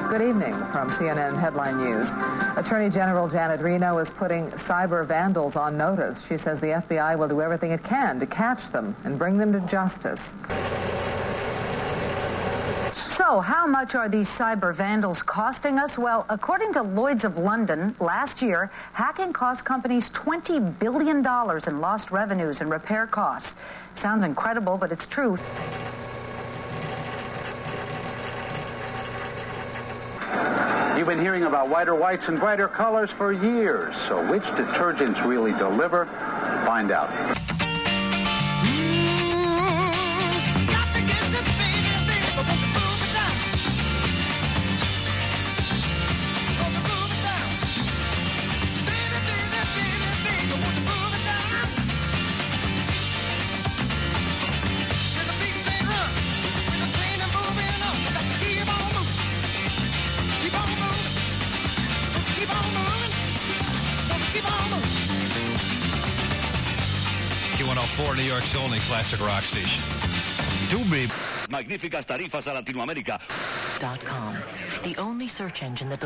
Good evening from CNN Headline News. Attorney General Janet Reno is putting cyber vandals on notice. She says the FBI will do everything it can to catch them and bring them to justice. So, how much are these cyber vandals costing us? Well, according to Lloyd's of London, last year, hacking cost companies $20 billion in lost revenues and repair costs. Sounds incredible, but it's true. You've been hearing about whiter whites and brighter colors for years. So which detergents really deliver? Find out. New York's only classic rock station. Doobie. Magníficas tarifas a Latinoamérica.com, the only search engine that...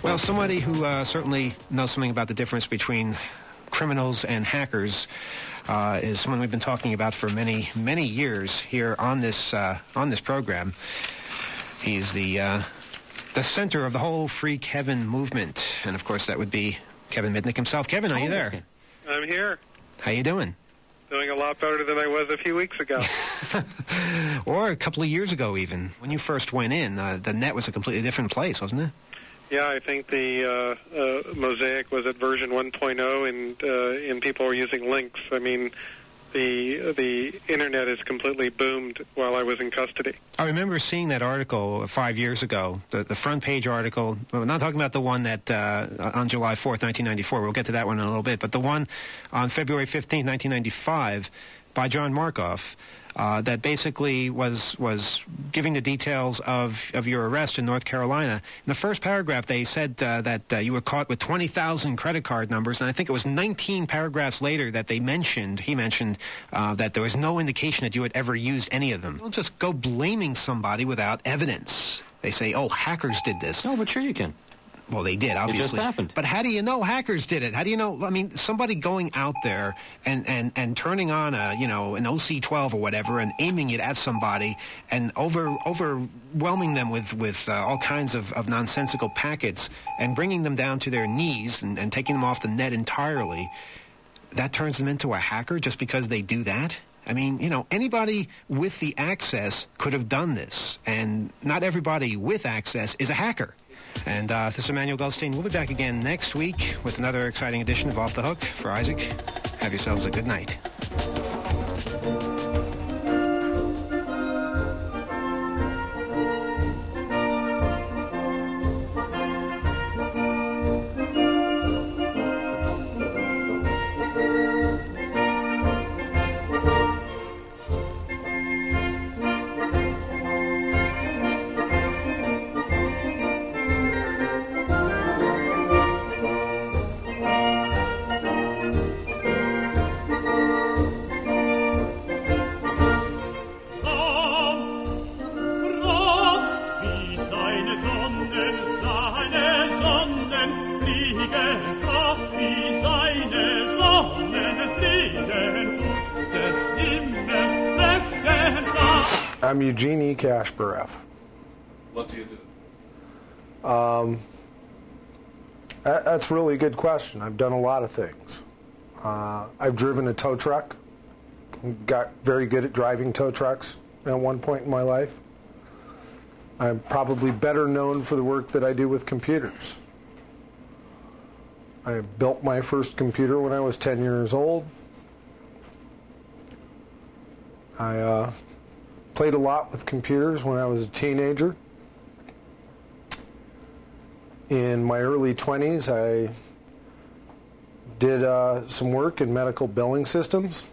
Well, somebody who certainly knows something about the difference between criminals and hackers is someone we've been talking about for many, many years here on this program. He's the center of the whole Free Kevin movement, and of course that would be Kevin Mitnick himself. Kevin, are you there? I'm here. How you doing? Doing a lot better than I was a few weeks ago. Or a couple of years ago, even. When you first went in, the net was a completely different place, wasn't it? Yeah, I think the Mosaic was at version 1.0, and people were using links. I mean, the internet has completely boomed while I was in custody. I remember seeing that article 5 years ago, the front page article. We're not talking about the one that on July 4th, 1994. We'll get to that one in a little bit. But the one on February 15th, 1995 by John Markoff that basically was giving the details of your arrest in North Carolina. In the first paragraph, they said that you were caught with 20,000 credit card numbers, and I think it was 19 paragraphs later that he mentioned that there was no indication that you had ever used any of them. Don't just go blaming somebody without evidence. They say, oh, hackers did this. No, but sure you can. Well, they did, obviously. It just happened. But how do you know hackers did it? How do you know? I mean, somebody going out there and turning on an OC-12 or whatever and aiming it at somebody and overwhelming them with all kinds of nonsensical packets and bringing them down to their knees and taking them off the net entirely, that turns them into a hacker just because they do that? I mean, anybody with the access could have done this, and not everybody with access is a hacker. And this is Emmanuel Goldstein. We'll be back again next week with another exciting edition of Off the Hook. For Isaac, have yourselves a good night. I'm Eugene E.Kashpureff. What do you do? That's a really good question. I've done a lot of things. I've driven a tow truck. Got very good at driving tow trucks at one point in my life. I'm probably better known for the work that I do with computers. I built my first computer when I was 10 years old. I played a lot with computers when I was a teenager. In my early 20s, I did some work in medical billing systems.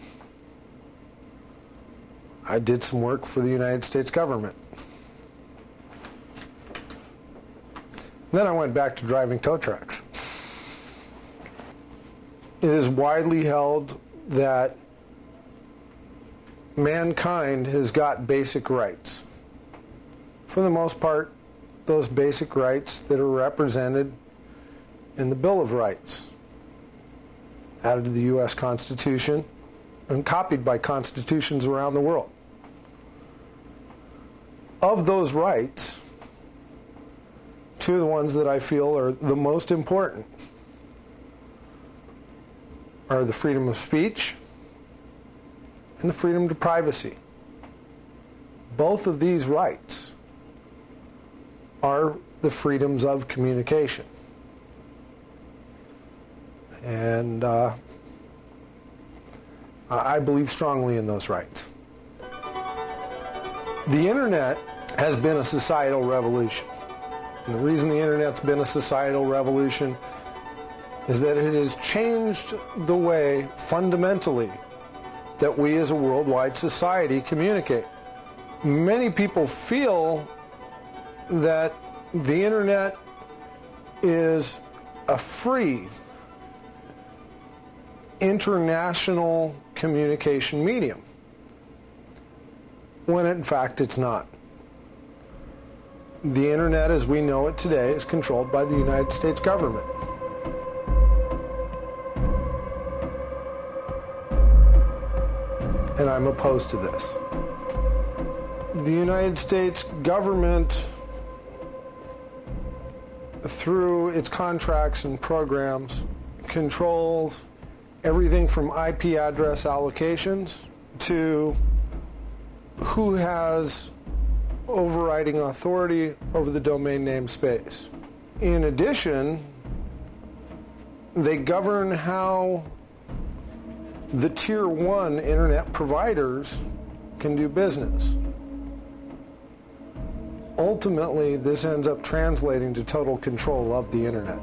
I did some work for the United States government. Then I went back to driving tow trucks. It is widely held that mankind has got basic rights. For the most part, those basic rights that are represented in the Bill of Rights, added to the U.S. Constitution and copied by constitutions around the world. Of those rights, two of the ones that I feel are the most important are the freedom of speech and the freedom to privacy. Both of these rights are the freedoms of communication. And I believe strongly in those rights. The internet has been a societal revolution. And the reason the internet's been a societal revolution is that it has changed the way, fundamentally, that we as a worldwide society communicate. Many people feel that the internet is a free international communication medium, when in fact it's not. The internet as we know it today is controlled by the United States government. And I'm opposed to this. The United States government, through its contracts and programs, controls everything from IP address allocations to who has overriding authority over the domain name space. In addition, they govern how the Tier 1 internet providers can do business. Ultimately, this ends up translating to total control of the internet.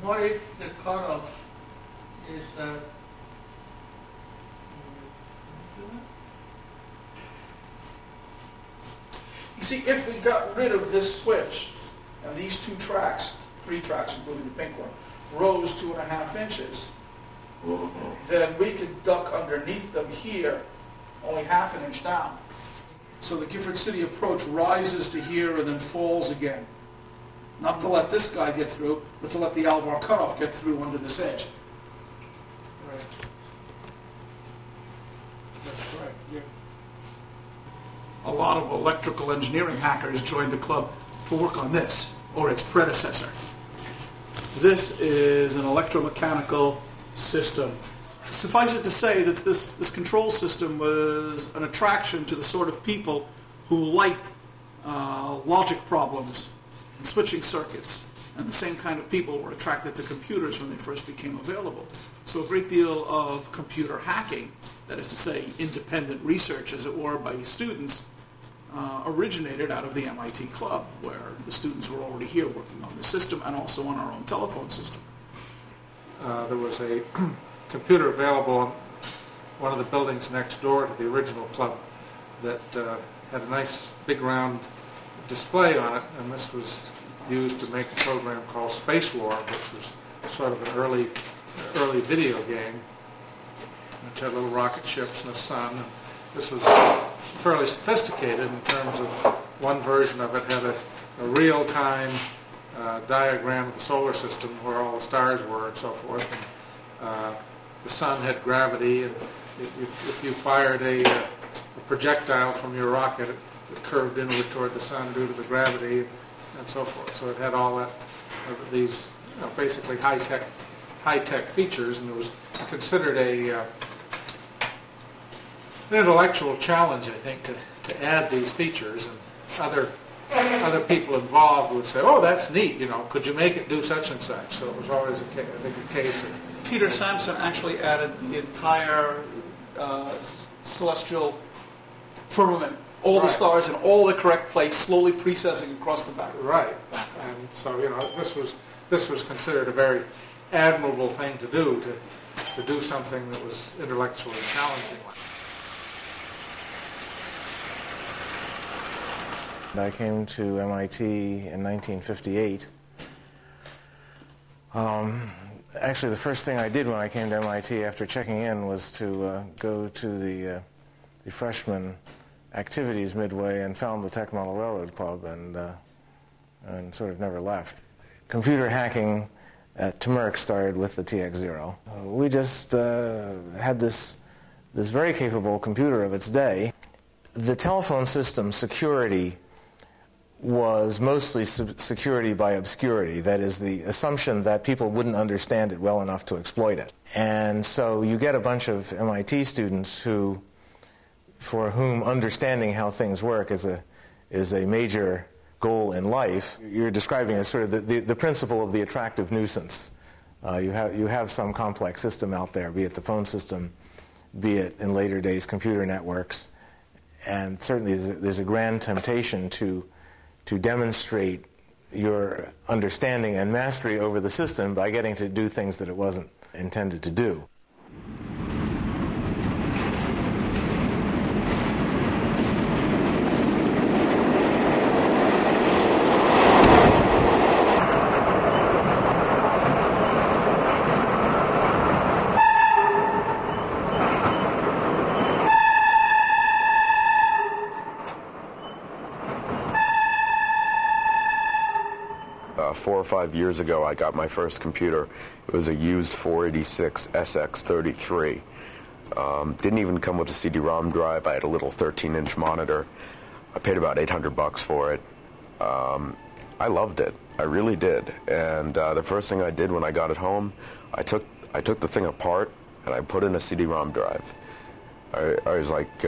What if the cutoff is that you see, if we got rid of this switch and these two tracks, 3 tracks including the pink one, rose 2.5 inches, then we could duck underneath them here only 1/2 inch down. So the Gifford City approach rises to here and then falls again. Not to let this guy get through, but to let the Alvar cutoff get through under this edge. Right. That's correct, yeah. A lot of electrical engineering hackers joined the club to work on this, or its predecessor. This is an electromechanical system. Suffice it to say that this control system was an attraction to the sort of people who liked logic problems and switching circuits. And the same kind of people were attracted to computers when they first became available. So a great deal of computer hacking, that is to say independent research as it were by students, originated out of the MIT club, where the students were already here working on the system and also on our own telephone system. There was a computer available in one of the buildings next door to the original club that had a nice big round display on it, and this was used to make a program called Space War, which was sort of an early video game, which had little rocket ships and a sun. And this was fairly sophisticated in terms of one version of it had a real-time diagram of the solar system where all the stars were and so forth. And the sun had gravity, and if you fired a projectile from your rocket, it curved inward toward the sun due to the gravity and so forth. So it had all that, these basically high-tech features, and it was considered an intellectual challenge, I think, to add these features. And other people involved would say, "Oh, that's neat. Could you make it do such and such?" So it was always a case of. Peter Sampson actually added the entire celestial firmament, all the stars in all the correct place, slowly precessing across the back. Right, and so this was considered a very admirable thing to do something that was intellectually challenging. I came to MIT in 1958. Actually, the first thing I did when I came to MIT after checking in was to go to the freshman activities midway and found the Tech Model Railroad Club, and sort of never left. Computer hacking at TMRC started with the TX0. We just had this very capable computer of its day. The telephone system security was mostly security by obscurity. That is, the assumption that people wouldn't understand it well enough to exploit it. And so you get a bunch of MIT students for whom understanding how things work is a major goal in life. You're describing as sort of the principle of the attractive nuisance. You have some complex system out there, be it the phone system, be it in later days computer networks, and certainly there's a grand temptation to demonstrate your understanding and mastery over the system by getting to do things that it wasn't intended to do. Four or 5 years ago, I got my first computer. It was a used 486 SX33. Didn't even come with a CD-ROM drive. I had a little 13-inch monitor. I paid about $800 for it. I loved it. I really did. And the first thing I did when I got it home, I took the thing apart and I put in a CD-ROM drive. I was like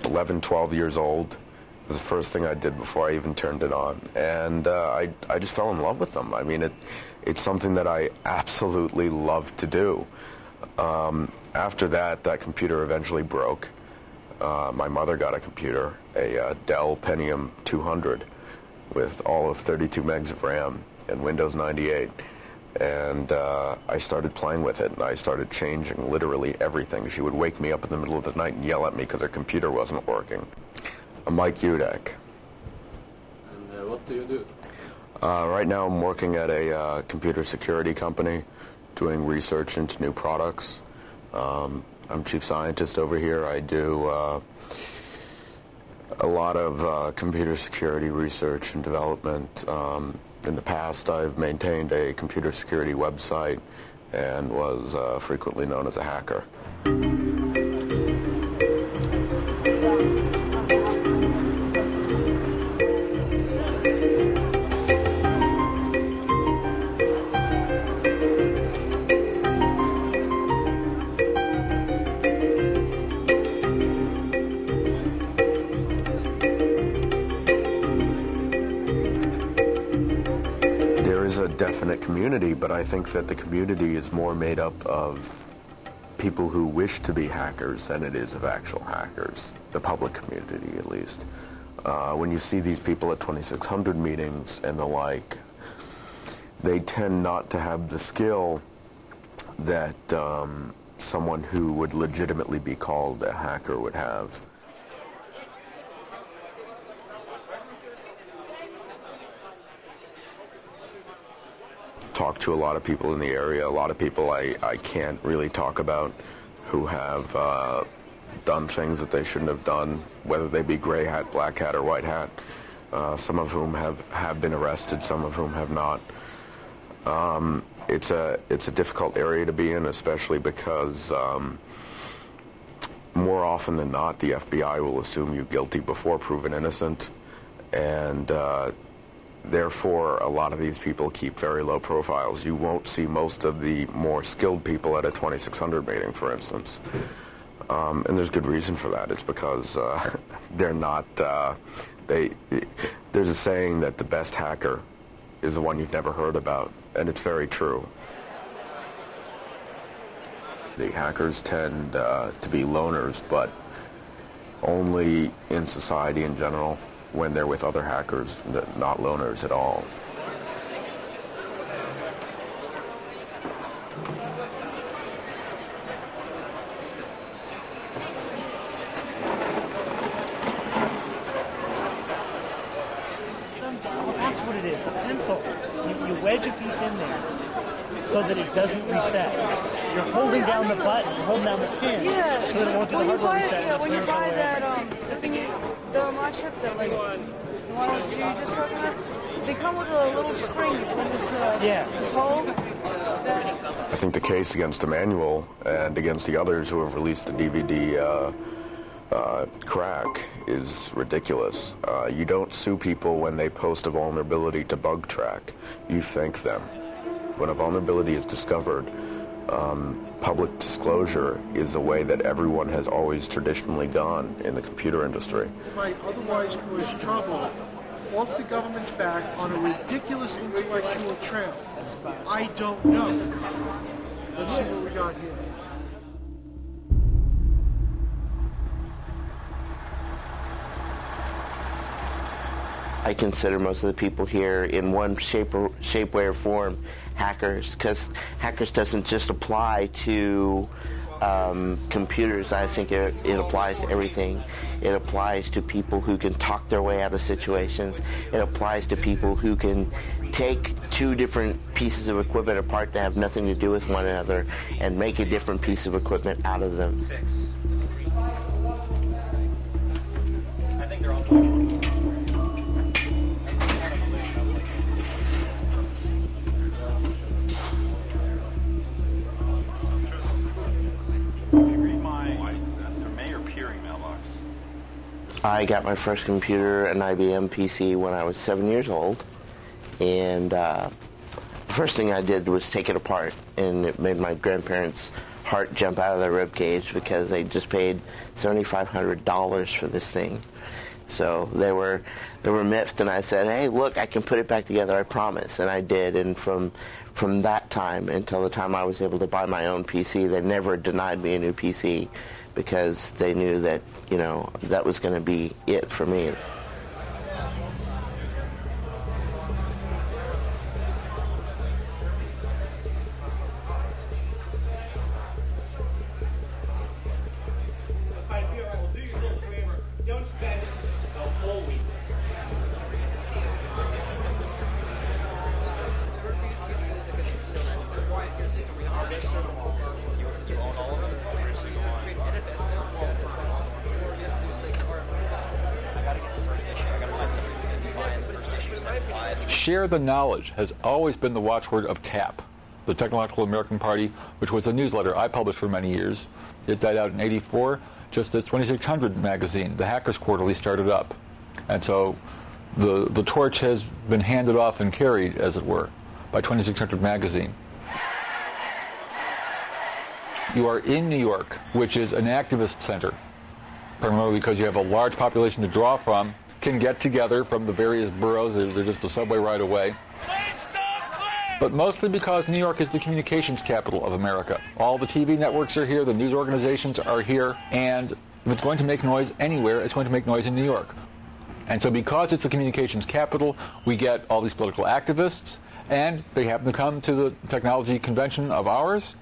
11, 12 years old. It was the first thing I did before I even turned it on, and I just fell in love with them. I mean, it's something that I absolutely love to do. After that computer eventually broke. My mother got a computer, a Dell Pentium 200 with all of 32 megs of RAM and Windows 98, and I started playing with it, and I started changing literally everything. She would wake me up in the middle of the night and yell at me because her computer wasn't working. I'm Mike Hudack. And what do you do? Right now I'm working at a computer security company doing research into new products. I'm chief scientist over here. I do a lot of computer security research and development. In the past, I've maintained a computer security website and was frequently known as a hacker. Definite community, but I think that the community is more made up of people who wish to be hackers than it is of actual hackers, the public community at least. When you see these people at 2600 meetings and the like, they tend not to have the skill that someone who would legitimately be called a hacker would have. Talk to a lot of people in the area, a lot of people I can't really talk about who have done things that they shouldn't have done, whether they be gray hat, black hat, or white hat. Some of whom have been arrested, some of whom have not. It's a difficult area to be in, especially because more often than not, the FBI will assume you guilty before proven innocent, and therefore, a lot of these people keep very low profiles. You won't see most of the more skilled people at a 2600 meeting, for instance. And there's good reason for that. It's because they're not, there's a saying that the best hacker is the one you've never heard about, and it's very true. The hackers tend to be loners, but only in society in general, when they're with other hackers, not loners at all. Well, that's what it is, the pencil. You wedge a piece in there so that it doesn't reset. You're holding down the button, you're holding down the pin, so that it won't do the hardware reset. When you buy that, the thingy, the mod chip, that like, the one that you just talking about, they come with a little spring from this hole. I think the case against Emmanuel and against the others who have released the DVD crack is ridiculous. You don't sue people when they post a vulnerability to bug track. You thank them. When a vulnerability is discovered, public disclosure is the way that everyone has always traditionally gone in the computer industry. Might otherwise cause trouble off the government's back on a ridiculous intellectual trail. I don't know. Let's see what we got here. I consider most of the people here in one shape, way, or form hackers, because hackers doesn't just apply to computers. I think it applies to everything. It applies to people who can talk their way out of situations. It applies to people who can take two different pieces of equipment apart that have nothing to do with one another and make a different piece of equipment out of them. I think they're all I got my first computer, an IBM PC, when I was 7 years old, and the first thing I did was take it apart, and it made my grandparents' heart jump out of their rib cage because they just paid $7,500 for this thing. So they were miffed, and I said, "Hey, look, I can put it back together, I promise," and I did. And from that time until the time I was able to buy my own PC, they never denied me a new PC, because they knew that, you know, that was going to be it for me. share the knowledge has always been the watchword of TAP, the Technological American Party, which was a newsletter I published for many years. It died out in '84, just as 2600 magazine, the Hackers Quarterly, started up. And so the torch has been handed off and carried, as it were, by 2600 magazine. You are in New York, which is an activist center, primarily because you have a large population to draw from, can get together from the various boroughs. They're just a subway ride away. But mostly because New York is the communications capital of America. All the TV networks are here, the news organizations are here, and if it's going to make noise anywhere, it's going to make noise in New York. And so because it's the communications capital, we get all these political activists, and they happen to come to the technology convention of ours.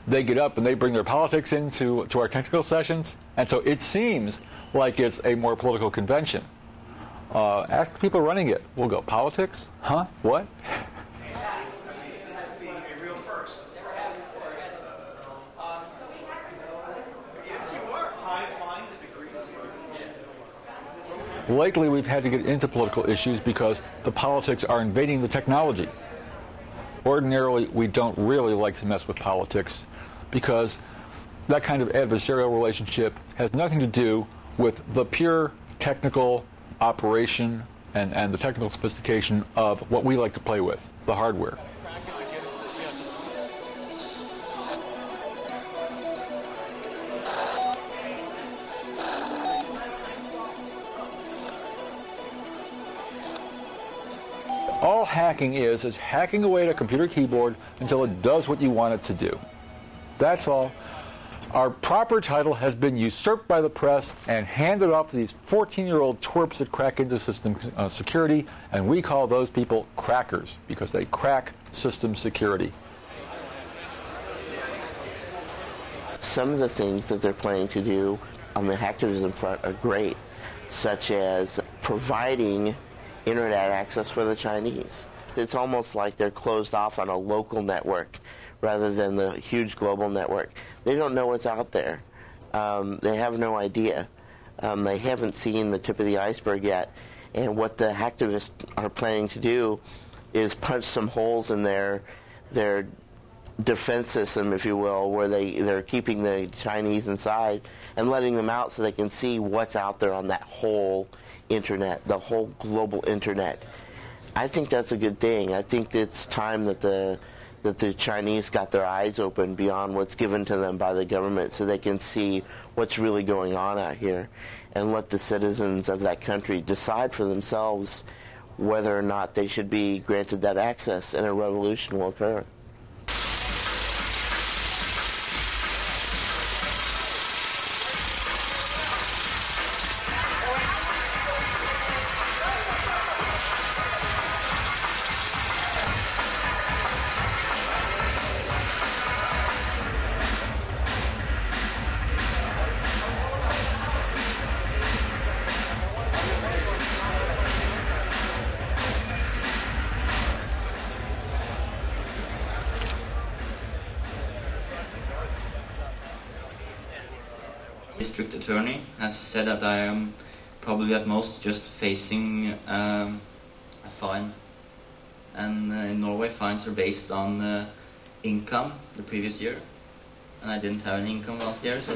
They get up and they bring their politics into our technical sessions, and so it seems like it's a more political convention. Ask the people running it. We'll go, politics? Huh? What? Lately, we've had to get into political issues because the politics are invading the technology. Ordinarily, we don't really like to mess with politics because that kind of adversarial relationship has nothing to do with the pure technical operation and the technical sophistication of what we like to play with, the hardware. All hacking is hacking away at a computer keyboard until it does what you want it to do. That's all. Our proper title has been usurped by the press and handed off to these 14-year-old twerps that crack into system security, and we call those people crackers because they crack system security. Some of the things that they're planning to do on the hacktivism front are great, such as providing internet access for the Chinese. It's almost like they're closed off on a local network rather than the huge global network. They don't know what's out there. They have no idea. They haven't seen the tip of the iceberg yet. And what the hacktivists are planning to do is punch some holes in their defense system, if you will, where they're keeping the Chinese inside and letting them out so they can see what's out there on that whole internet, the whole global internet. I think that's a good thing. I think it's time that the Chinese got their eyes open beyond what's given to them by the government so they can see what's really going on out here and let the citizens of that country decide for themselves whether or not they should be granted that access, and a revolution will occur. District Attorney has said that I am probably at most just facing a fine. And in Norway, fines are based on income the previous year. And I didn't have any income last year, so...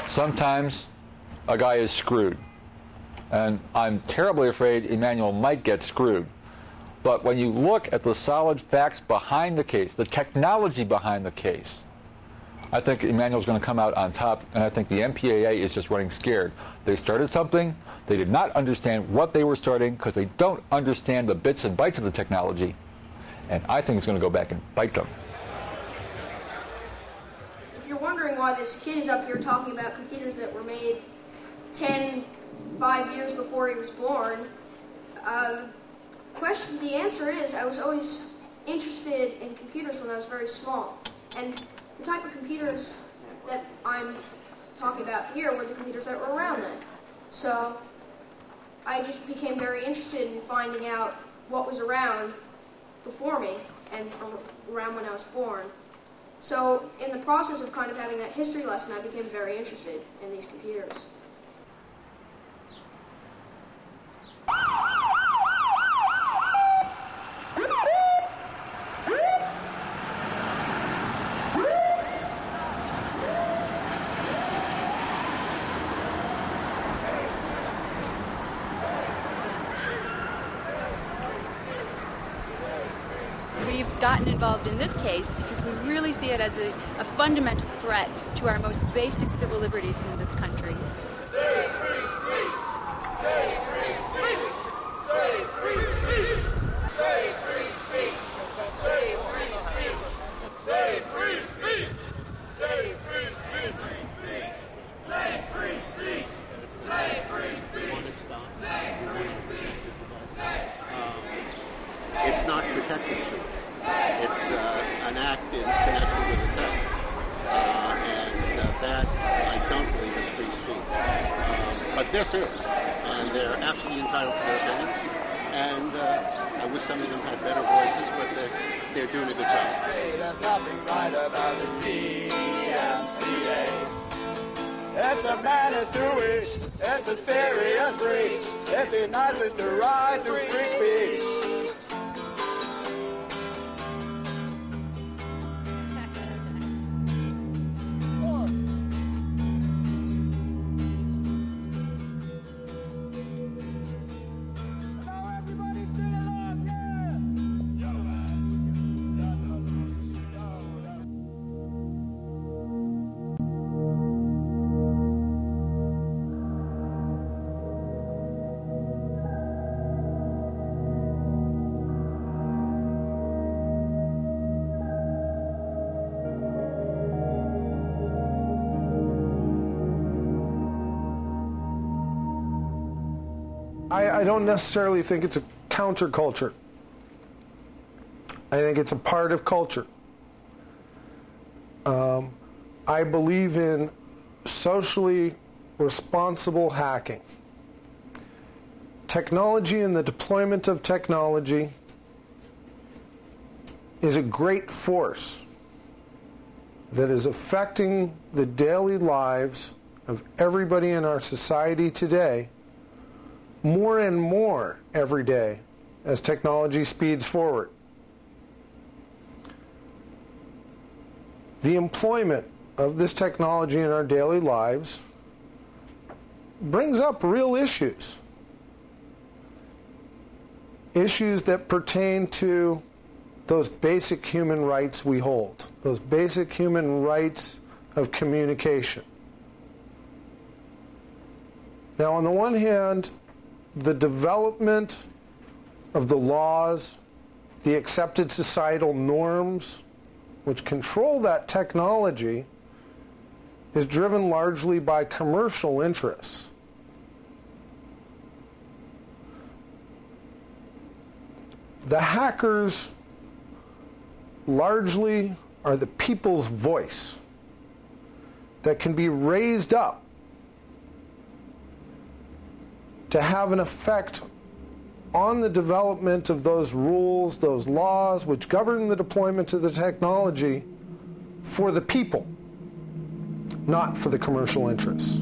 Sometimes a guy is screwed. And I'm terribly afraid Emmanuel might get screwed. But when you look at the solid facts behind the case, the technology behind the case, I think Emmanuel's going to come out on top, and I think the MPAA is just running scared. They started something, they did not understand what they were starting because they don't understand the bits and bytes of the technology, and I think it's going to go back and bite them. If you're wondering why this kid is up here talking about computers that were made 5 years before he was born, the answer is I was always interested in computers when I was very small. And the type of computers that I'm talking about here were the computers that were around then. So I just became very interested in finding out what was around before me and around when I was born. So in the process of kind of having that history lesson, I became very interested in these computers. we've gotten involved in this case because we really see it as a fundamental threat to our most basic civil liberties in this country. Save free speech! Save free speech! Save free speech! Save free speech! Save free speech! Save free speech! Save free speech! Save free speech! Save free speech! It's not protected speech. It's an act in connection with a theft. And that, I don't believe, is free speech. But this is. And they're absolutely entitled to their opinions. And I wish some of them had better voices, but they're doing a good job. There's nothing right about the TMCA. It's a menace to which it's a serious breach. It denies us the right to free speech. I don't necessarily think it's a counterculture. I think it's a part of culture. I believe in socially responsible hacking. Technology and the deployment of technology is a great force that is affecting the daily lives of everybody in our society today more and more every day as technology speeds forward. The employment of this technology in our daily lives brings up real issues. Issues that pertain to those basic human rights we hold, those basic human rights of communication. Now, on the one hand, the development of the laws, the accepted societal norms which control that technology is driven largely by commercial interests. The hackers largely are the people's voice that can be raised up to have an effect on the development of those rules, those laws which govern the deployment of the technology for the people, not for the commercial interests.